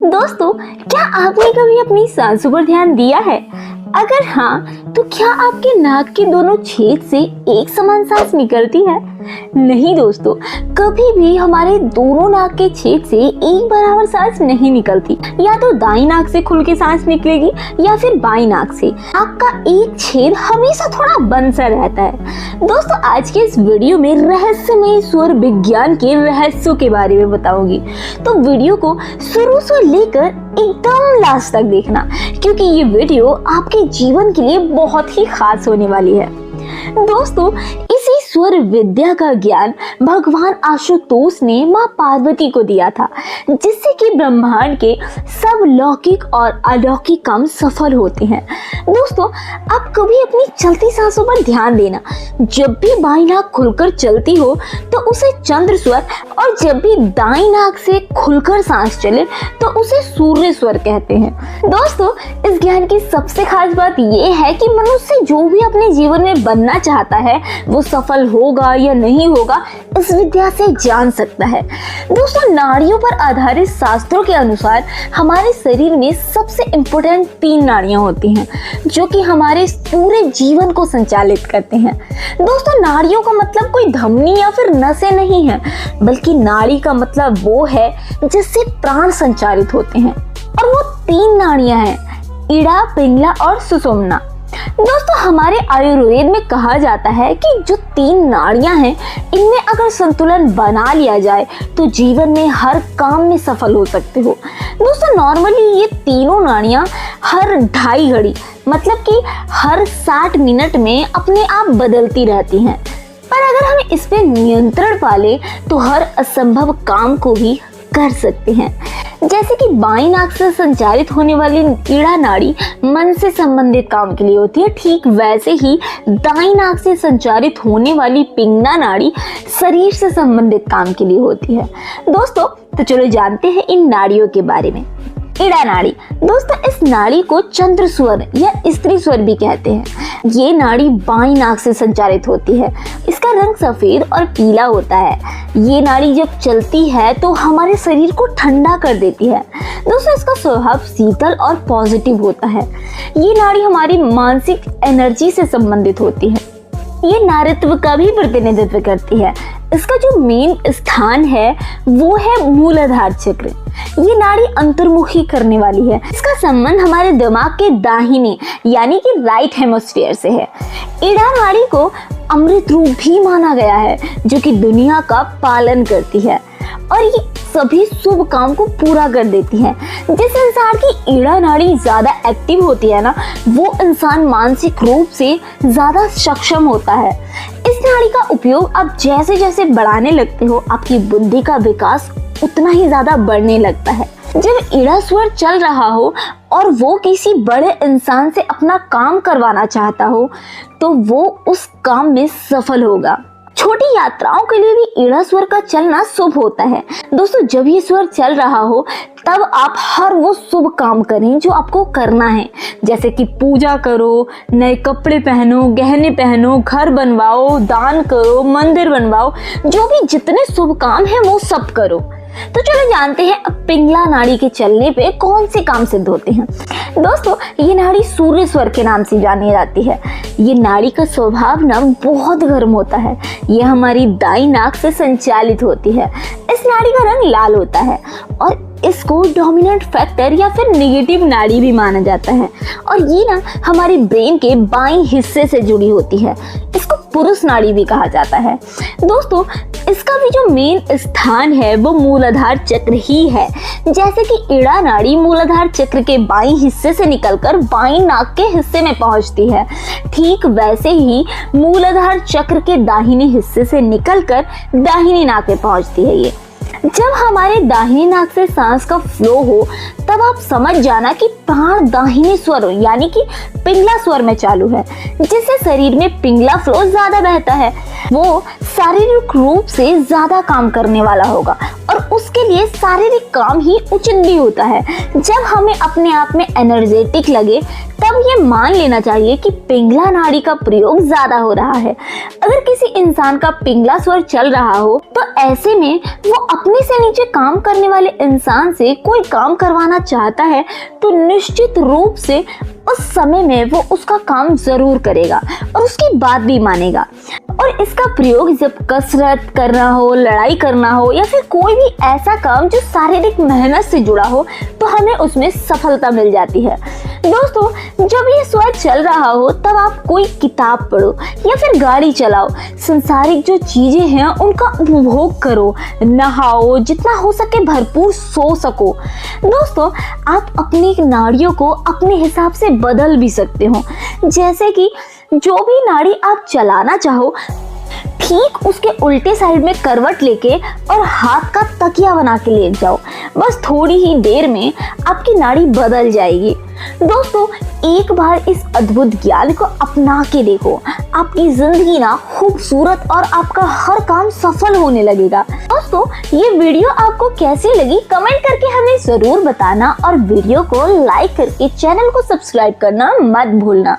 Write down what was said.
दोस्तों, क्या आपने कभी अपनी सांसों पर ध्यान दिया है? अगर हाँ, तो क्या आपके नाक के दोनों छेद से एक समान सांस निकलती है? नहीं दोस्तों, कभी भी हमारे दोनों नाक के छेद से एक बराबर सांस नहीं निकलती। या तो दाई नाक से खुल के सांस निकलेगी या फिर बाई नाक से। नाक का एक छेद हमेशा थोड़ा बंद सा रहता है। दोस्तों, आज के इस वीडियो में रहस्यमय स्वर विज्ञान के रहस्यों के बारे में बताऊंगी, तो वीडियो को शुरू से लेकर एकदम लास्ट तक देखना, क्योंकि ये वीडियो आपके जीवन के लिए बहुत ही खास होने वाली है। दोस्तों, इसी स्वर विद्या का ज्ञान भगवान आशुतोष ने माँ पार्वती को दिया था, जिससे कि ब्रह्मांड के सब लौकिक और अलौकिक काम सफल होते हैं। दोस्तों, आप कभी अपनी चलती सांसों पर ध्यान देना। जब भी बाई नाक खुलकर चलती हो तो उसे चंद्र स्वर, और जब भी दाई नाक से खुलकर सांस चले तो उसे सूर्य स्वर कहते हैं। दोस्तों, इस ज्ञान की सबसे खास बात यह है कि मनुष्य जो भी अपने जीवन में बनना चाहता है वो सफल होगा या नहीं होगा, इस विद्या से जान सकता है। दोस्तों, नाड़ियों पर आधारित शास्त्रों के अनुसार हमारे शरीर में सबसे इम्पोर्टेंट 3 नाड़ियां होती हैं, जो कि हमारे पूरे जीवन को संचालित करते हैं। दोस्तों, नाड़ियों का मतलब कोई धमनी या फिर नसें नहीं है, बल्कि नाड़ी का मतलब वो है जिससे प्राण संचारित होते हैं। और वो 3 नाड़ियां हैं, इड़ा, पिंगला और सुषुम्ना। दोस्तों, हमारे आयुर्वेद में कहा जाता है कि जो 3 नाड़ियां हैं, इनमें अगर संतुलन बना लिया जाए तो जीवन में हर काम में सफल हो सकते हो। दोस्तों, नॉर्मली ये तीनों नाड़ियां हर 2.5 घड़ी, मतलब कि हर 60 मिनट में अपने आप बदलती रहती हैं। पर अगर हम इस पे नियंत्रण पाले तो हर असंभव काम को भी कर सकते हैं। जैसे कि बाई नाक से संचारित होने वाली इड़ा नाड़ी मन से संबंधित काम के लिए होती है, ठीक वैसे ही दाई नाक से संचारित होने वाली पिंगला नाड़ी शरीर से संबंधित काम के लिए होती है। दोस्तों, तो चलो जानते हैं इन नाड़ियों के बारे में। इड़ा नाड़ी। दोस्तों, इस नाड़ी को चंद्र स्वर या स्त्री स्वर भी कहते हैं। ये नाड़ी बाई नाक से संचारित होती है। इसका रंग सफेद और पीला होता है। ये नाड़ी जब चलती है तो हमारे शरीर को ठंडा कर देती है। दोस्तों, इसका स्वभाव शीतल और पॉजिटिव होता है। ये नाड़ी हमारी मानसिक एनर्जी से संबंधित होती है। ये नारीत्व का भी प्रतिनिधित्व करती है। इसका जो मेन स्थान है वो है मूलाधार चक्र। ये नाड़ी अंतर्मुखी करने वाली है। इसका संबंध हमारे दिमाग के दाहिने यानी कि राइट हेमिस्फीयर से है। इड़ा नाड़ी को अमृत रूप भी माना गया है, जो कि दुनिया का पालन करती है और ये सभी शुभ काम को पूरा कर देती है। जिस इंसान की इड़ा नाड़ी ज्यादा एक्टिव होती है ना, वो इंसान मानसिक रूप से ज्यादा सक्षम होता है। इस नाड़ी का उपयोग आप जैसे जैसे बढ़ाने लगते हो, आपकी बुद्धि का विकास उतना ही ज्यादा बढ़ने लगता है। जब इड़ा स्वर चल रहा हो और वो किसी बड़े इंसान से अपना काम करवाना चाहता हो तो वो उस काम में सफल होगा। छोटी यात्राओं के लिए भी इड़ा स्वर का चलना शुभ होता है। दोस्तों, जब ये स्वर चल रहा हो तब आप हर वो शुभ काम करें जो आपको करना है, जैसे कि पूजा करो, नए कपड़े पहनो, गहने पहनो, घर बनवाओ, दान करो, मंदिर बनवाओ, जो भी जितने शुभ काम हैं वो सब करो। तो चलो जानते हैं अब पिंगला नाड़ी के चलने पे कौन से काम सिद्ध होते हैं। दोस्तों, ये नाड़ी सूर्य स्वर के नाम से जानी जाती है। ये नाड़ी का स्वभाव ना बहुत गर्म होता है। ये हमारी दाई नाक से संचालित होती है। इस नाड़ी का रंग लाल होता है और इसको डोमिनेंट फैक्टर या फिर नेगेटिव नाड़ी भी माना जाता है। और ये ना हमारे ब्रेन के बाएं हिस्से से जुड़ी होती है। इसको पुरुष नाड़ी भी कहा जाता है। दोस्तों, इसका भी जो मेन स्थान है वो मूलाधार चक्र ही है। जैसे कि इड़ा नाड़ी मूलाधार चक्र के बाएं हिस्से से निकलकर बाईं नाक के हिस्से में पहुंचती है, ठीक वैसे ही मूलाधार चक्र के दाहिने हिस्से से निकलकर दाहिनी नाक में पहुंचती है। ये जब हमारे दाहिनी नाक से सांस का फ्लो हो तब आप समझ जाना कि प्राण दाहिने स्वर यानी कि पिंगला स्वर में चालू है, जिससे शरीर में पिंगला फ्लो ज्यादा बहता है। वो शारीरिक रूप से ज्यादा काम करने वाला होगा और उसके लिए शारीरिक काम ही उचित भी होता है। जब हमें अपने आप में एनर्जेटिक लगे तब ये मान लेना चाहिए कि पिंगला नाड़ी का प्रयोग ज्यादा हो रहा है। अगर किसी इंसान का पिंगला स्वर चल रहा हो तो ऐसे में वो अपने से नीचे काम करने वाले इंसान से कोई काम करवाना चाहता है तो निश्चित रूप से उस समय में वो उसका काम जरूर करेगा और उसकी बात भी मानेगा। और इसका प्रयोग जब कसरत करना हो, लड़ाई करना हो या फिर कोई भी ऐसा काम जो शारीरिक मेहनत से जुड़ा हो तो हमें उसमें सफलता मिल जाती है। दोस्तों, जब ये स्वाद चल रहा हो तब आप कोई किताब पढ़ो या फिर गाड़ी चलाओ, संसारिक जो चीजें हैं उनका उपभोग करो, नहाओ, जितना हो सके भरपूर सो सको। दोस्तों, आप अपनी नाड़ियों को अपने हिसाब से बदल भी सकते हो, जैसे कि जो भी नाड़ी आप चलाना चाहो ठीक उसके उल्टे साइड में करवट लेके और हाथ का तकिया बना के लेट जाओ। बस थोड़ी ही देर में आपकी नाड़ी बदल जाएगी। दोस्तों, एक बार इस अद्भुत ज्ञान को अपना के देखो, आपकी जिंदगी ना खूबसूरत और आपका हर काम सफल होने लगेगा। दोस्तों, ये वीडियो आपको कैसी लगी कमेंट करके हमें जरूर बताना और वीडियो को लाइक करके चैनल को सब्सक्राइब करना मत भूलना।